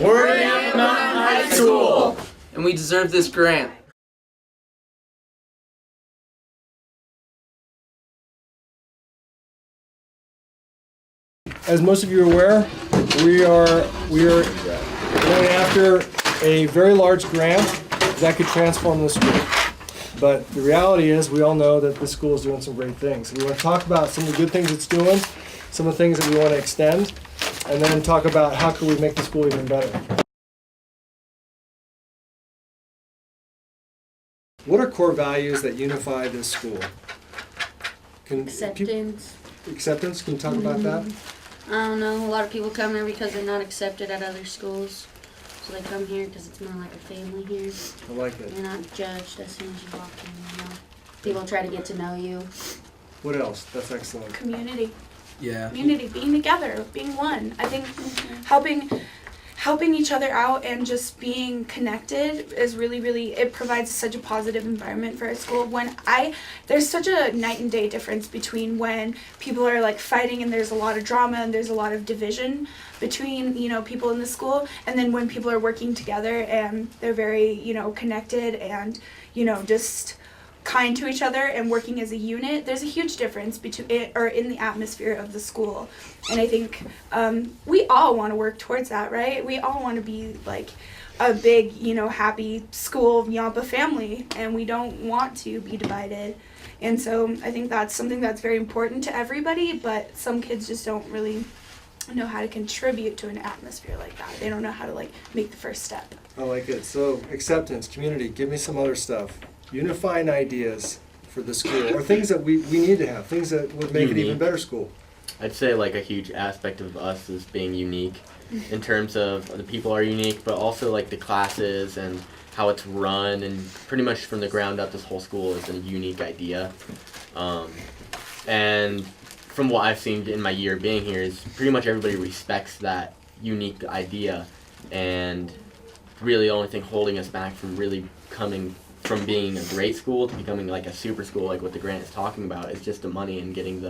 We're at Mountain High School, and we deserve this grant. As most of you are aware, we are going after a very large grant that could transform the school. But the reality is, we all know that this school is doing some great things. We want to talk about some of the good things it's doing, some of the things that we want to extend, and then talk about how can we make the school even better. What are core values that unify this school? Acceptance. Acceptance? Can you talk about that? I don't know. A lot of people come here because they're not accepted at other schools. So they come here because it's more like a family here. I like it. You're not judged as soon as you walk in. You know? People try to get to know you. What else? That's excellent. Community. Yeah. Community, being together, being one. I think helping each other out and just being connected is really, it provides such a positive environment for our school. There's such a night and day difference between when people are like fighting and there's a lot of drama and there's a lot of division between, people in the school, and then when people are working together and they're very, connected and, just kind to each other and working as a unit. There's a huge difference between it or in the atmosphere of the school, and I think we all want to work towards that, right? We all want to be like a big, happy school Yampa family, and we don't want to be divided. And so I think that's something that's very important to everybody, but some kids just don't really know how to contribute to an atmosphere like that. They don't know how to make the first step. I like it. So acceptance, community, give me some other stuff. Unifying ideas for the school, or things that we need to have, things that would make it even better school. I'd say like a huge aspect of us is being unique in terms of the people are unique, but also like the classes and how it's run, and pretty much from the ground up this whole school is a unique idea. And from what I've seen in my year being here is pretty much everybody respects that unique idea, and really the only thing holding us back from really coming from being a great school to becoming like a super school, like what the grant is talking about, is just the money and getting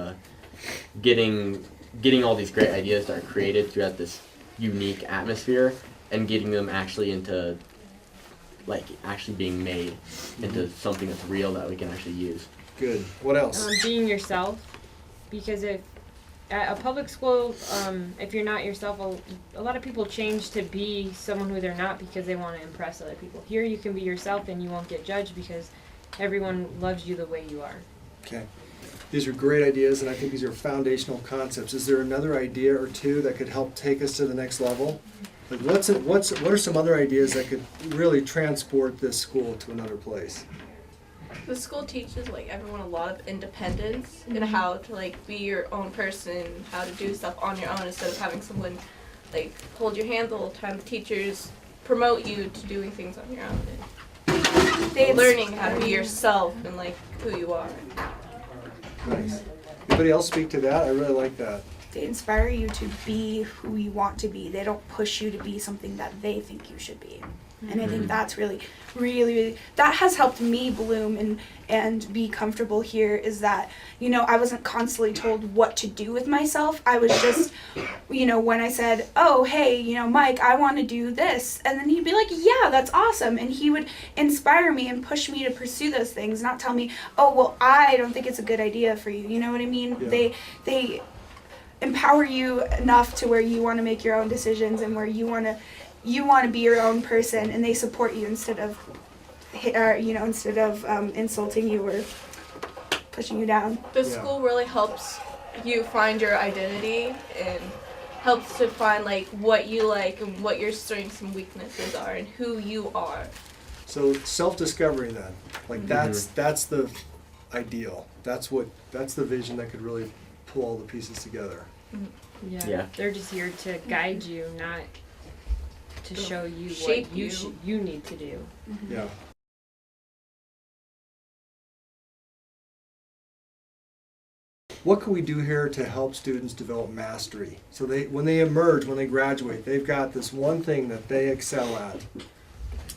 all these great ideas that are created throughout this unique atmosphere and getting them actually into actually being made into something that's real that we can actually use. Good. What else? Being yourself, because if at a public school, if you're not yourself, a lot of people change to be someone who they're not because they want to impress other people. Here you can be yourself and you won't get judged because everyone loves you the way you are. Okay. These are great ideas, and I think these are foundational concepts. Is there another idea or two that could help take us to the next level? Like what are some other ideas that could really transport this school to another place? The school teaches everyone a lot of independence and how to be your own person, how to do stuff on your own instead of having someone hold your hand the whole time. The teachers promote you to doing things on your own and learning how to be yourself and who you are. Nice. Anybody else speak to that? I really like that. They inspire you to be who you want to be. They don't push you to be something that they think you should be. And I think that's really, that has helped me bloom and be comfortable here, is that, I wasn't constantly told what to do with myself. I was just, when I said, oh, hey, Mike, I want to do this. And then he'd be like, yeah, that's awesome. And he would inspire me and push me to pursue those things, not tell me, oh, well, I don't think it's a good idea for you. You know what I mean? Yeah. They empower you enough to where you want to make your own decisions and where you want to be your own person, and they support you instead of insulting you or pushing you down. The school really helps you find your identity and helps to find what you like and what your strengths and weaknesses are and who you are. So self-discovery then, that's the ideal. That's the vision that could really pull all the pieces together. Yeah. They're just here to guide you, not to show you shape what you need to do. Mm-hmm. Yeah. What can we do here to help students develop mastery? So when they emerge, when they graduate, they've got this one thing that they excel at.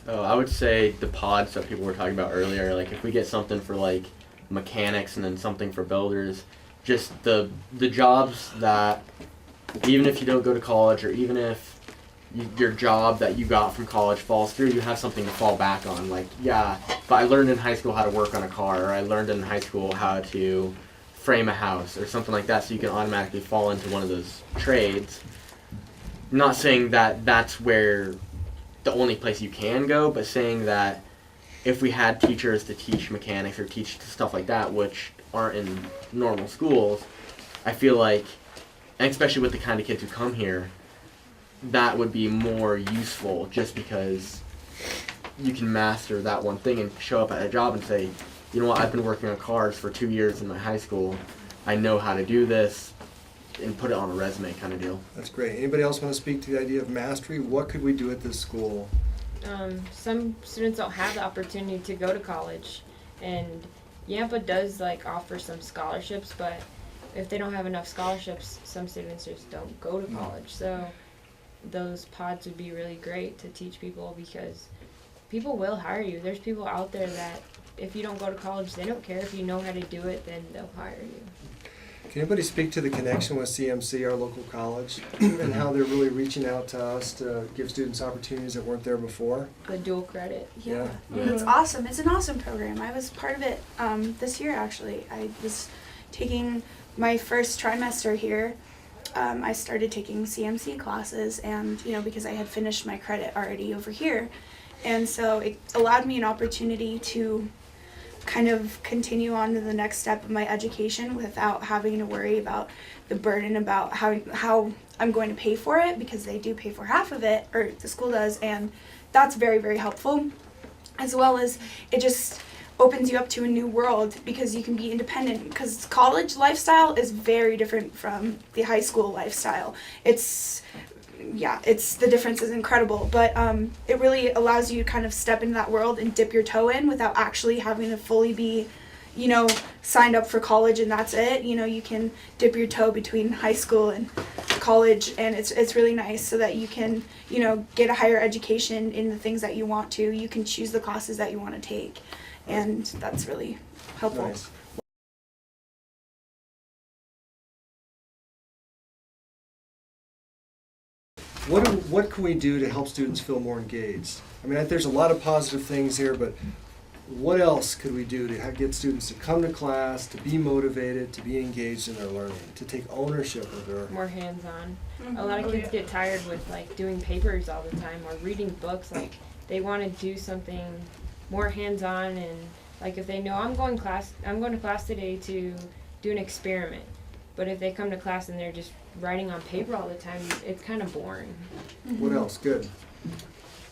Oh, I would say the pods that people were talking about earlier. If we get something for mechanics and then something for builders, just the jobs that even if you don't go to college or even if your job that you got from college falls through, you have something to fall back on. Like, yeah, but I learned in high school how to work on a car, or I learned in high school how to frame a house, or something like that, so you can automatically fall into one of those trades. Not saying that that's where the only place you can go, but saying that if we had teachers to teach mechanics or teach stuff like that, which aren't in normal schools, I feel like, and especially with the kind of kids who come here, that would be more useful, just because you can master that one thing and show up at a job and say, you know what, I've been working on cars for 2 years in my high school. I know how to do this, and put it on a resume kind of deal. That's great. Anybody else want to speak to the idea of mastery? What could we do at this school? Some students don't have the opportunity to go to college, and Yampa does like offer some scholarships, but if they don't have enough scholarships, some students just don't go to college. So those pods would be really great to teach people, because people will hire you. There's people out there that if you don't go to college, they don't care. If you know how to do it, then they'll hire you. Can anybody speak to the connection with CMC, our local college, and how they're really reaching out to us to give students opportunities that weren't there before? The dual credit. Yeah. It's awesome. It's an awesome program. I was part of it this year, actually. I was taking my first trimester here. I started taking CMC classes, and because I had finished my credit already over here, and so it allowed me an opportunity to kind of continue on to the next step of my education without having to worry about the burden about how I'm going to pay for it, because they do pay for half of it, or the school does, and that's very, very helpful. As well as it just opens you up to a new world, because you can be independent, because college lifestyle is very different from the high school lifestyle. The difference is incredible, but it really allows you to kind of step into that world and dip your toe in without actually having to fully be, signed up for college and that's it. You can dip your toe between high school and college, and it's really nice, so that you can, get a higher education in the things that you want to. You can choose the classes that you want to take, and that's really helpful. Nice. What can we do to help students feel more engaged? I mean, there's a lot of positive things here, but what else could we do to get students to come to class, to be motivated, to be engaged in their learning, to take ownership of their... More hands-on. A lot of kids get tired with like doing papers all the time or reading books. Like they want to do something more hands-on, and like if they know I'm going to class today to do an experiment. But if they come to class and they're just writing on paper all the time, it's kind of boring. What else? Good.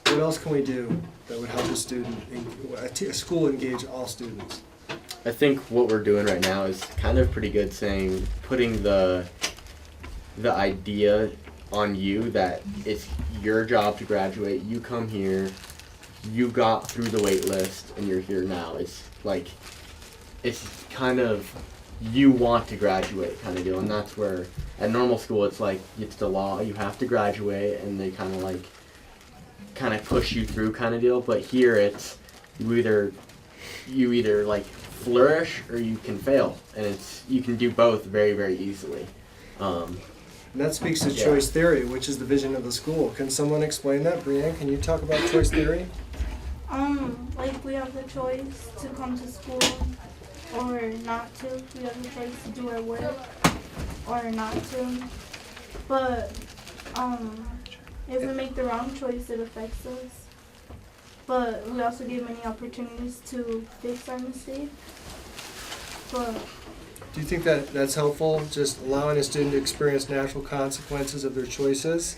What else can we do that would help a school engage all students? I think what we're doing right now is kind of pretty good, saying, putting the idea on you that it's your job to graduate. You come here, you got through the wait list, and you're here now. It's like, it's kind of, you want to graduate kind of deal, and that's where at normal school it's like, it's the law, you have to graduate, and they kind of push you through kind of deal. But here it's you either like flourish or you can fail, and you can do both very, very easily. And that speaks to choice theory, which is the vision of the school. Can someone explain that? Brianne, can you talk about choice theory? Like we have the choice to come to school or not to. We have the choice to do our work or not to. But if we make the wrong choice, it affects us. But we also get many opportunities to fix our mistake. But Do you think that that's helpful, just allowing a student to experience natural consequences of their choices?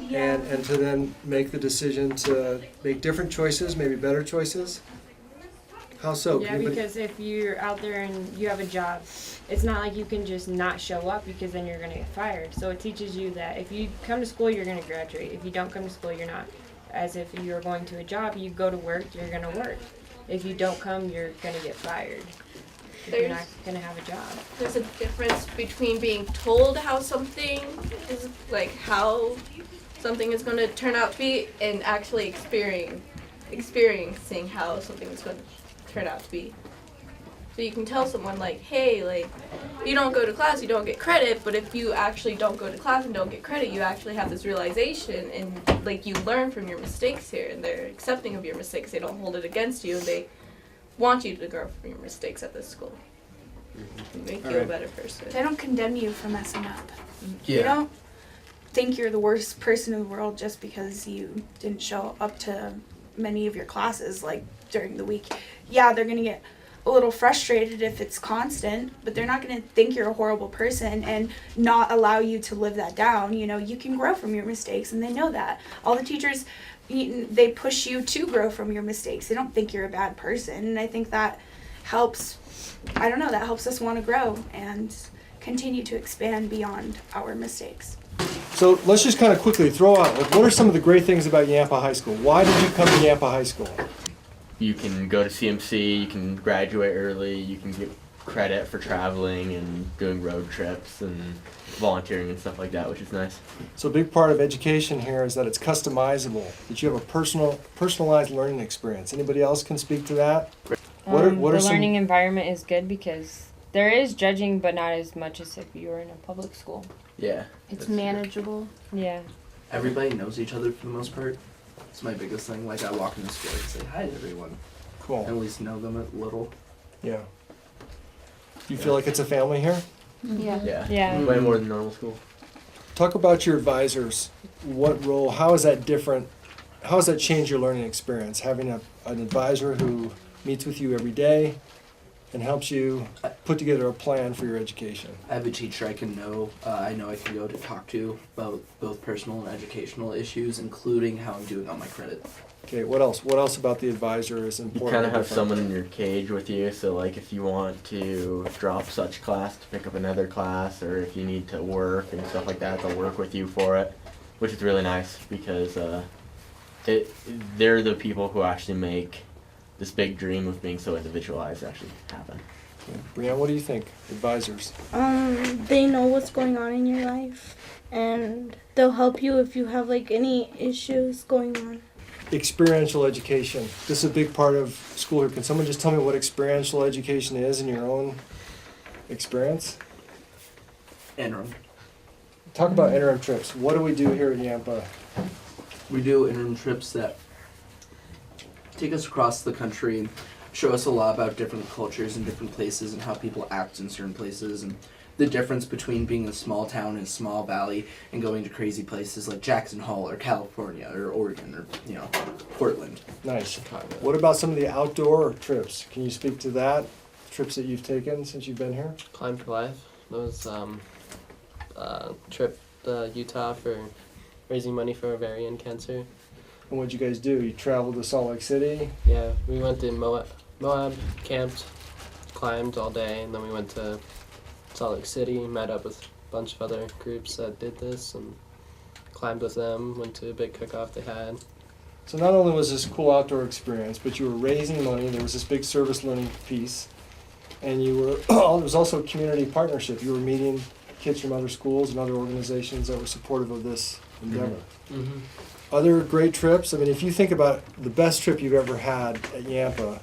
yeah, And to then make the decision to make different choices, maybe better choices? How so? Yeah, Can anybody- because if you're out there and you have a job, it's not like you can just not show up, because then you're going to get fired. So it teaches you that if you come to school, you're going to graduate. If you don't come to school, you're not. As if you're going to a job, you go to work, you're going to work. If you don't come, you're going to get fired. If you're not going to have a job. There's a difference between being told how something is, like how something is going to turn out to be, and actually experiencing how something is going to turn out to be. So you can tell someone like, hey, like, you don't go to class, you don't get credit, but if you actually don't go to class and don't get credit, you actually have this realization and like you learn from your mistakes here and they're accepting of your mistakes. They don't hold it against you and they want you to grow from your mistakes at this school. Make you a better person. They don't condemn you for messing up. They Yeah. don't think you're the worst person in the world just because you didn't show up to many of your classes like during the week. Yeah, they're gonna get a little frustrated if it's constant, but they're not gonna think you're a horrible person and not allow you to live that down. You know, you can grow from your mistakes, and they know that. All the teachers, they push you to grow from your mistakes. They don't think you're a bad person, and I think that helps. I don't know, that helps us want to grow and continue to expand beyond our mistakes. So let's just kind of quickly throw out, like, what are some of the great things about Yampa High School? Why did you come to Yampa High School? You can go to CMC, you can graduate early, you can get credit for traveling and doing road trips and volunteering and stuff like that, which is nice. So a big part of education here is that it's customizable, that you have a personalized learning experience. Anybody else can speak to that? What are The some- learning environment is good because there is judging, but not as much as if you were in a public school. Yeah. It's that's- manageable. Yeah. Everybody knows each other for the most part. It's my biggest thing. Like I walk into school and say hi to everyone. Cool. At least know them a little. Yeah. Do you feel like it's a family here? Yeah. Yeah. Yeah. Way more than normal school. Talk about your advisors. What role, how is that different? How has that changed your learning experience? Having an advisor who meets with you every day and helps you put together a plan for your education. I have a teacher I know I can go to talk to about both personal and educational issues, including how I'm doing on my credit. Okay, what else? What else about the advisor is You important? kind of or have different? someone in your cage with you, so like if you want to drop such class to pick up another class, or if you need to work and stuff like that, they'll work with you for it, which is really nice because they're the people who actually make this big dream of being so individualized actually happen. Okay. Brianne, what do you think? Advisors. They know what's going on in your life, and they'll help you if you have like any issues going on. Experiential education. This is a big part of school here. Can someone just tell me what experiential education is in your own experience? Interim. Talk about interim trips. What do we do here at Yampa? We do interim trips that take us across the country and show us a lot about different cultures and different places and how people act in certain places and the difference between being a small town in a small valley and going to crazy places like Jackson Hole or California or Oregon or Portland. Nice. What about some of the outdoor trips? Can you speak to that? Trips that you've taken since you've been here? Climb for Life. That was trip to Utah for raising money for ovarian cancer. And what'd you guys do? You traveled to Salt Lake City? Yeah, we went to Moab, camped, climbed all day, and then we went to Salt Lake City, met up with a bunch of other groups that did this, and climbed with them, went to a big cook-off they had. So not only was this cool outdoor experience, but you were raising money. There was this big service learning piece. And you were, there was also a community partnership. You were meeting kids from other schools and other organizations that were supportive of this endeavor. Mm-hmm. Other great trips? I mean, if you think about the best trip you've ever had at Yampa,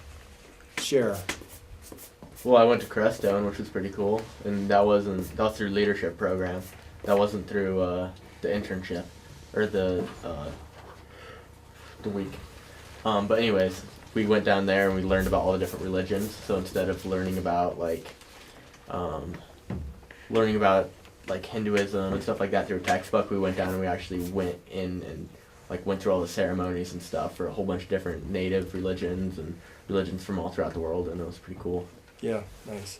share. Well, I went to Crestone, which was pretty cool, and that was through leadership program. That wasn't through the internship or the week. But anyways, we went down there and we learned about all the different religions. So instead of learning about Hinduism and stuff like that through a textbook, we went down and we actually went in and went through all the ceremonies and stuff for a whole bunch of different native religions and religions from all throughout the world, and it was pretty cool. Yeah, nice.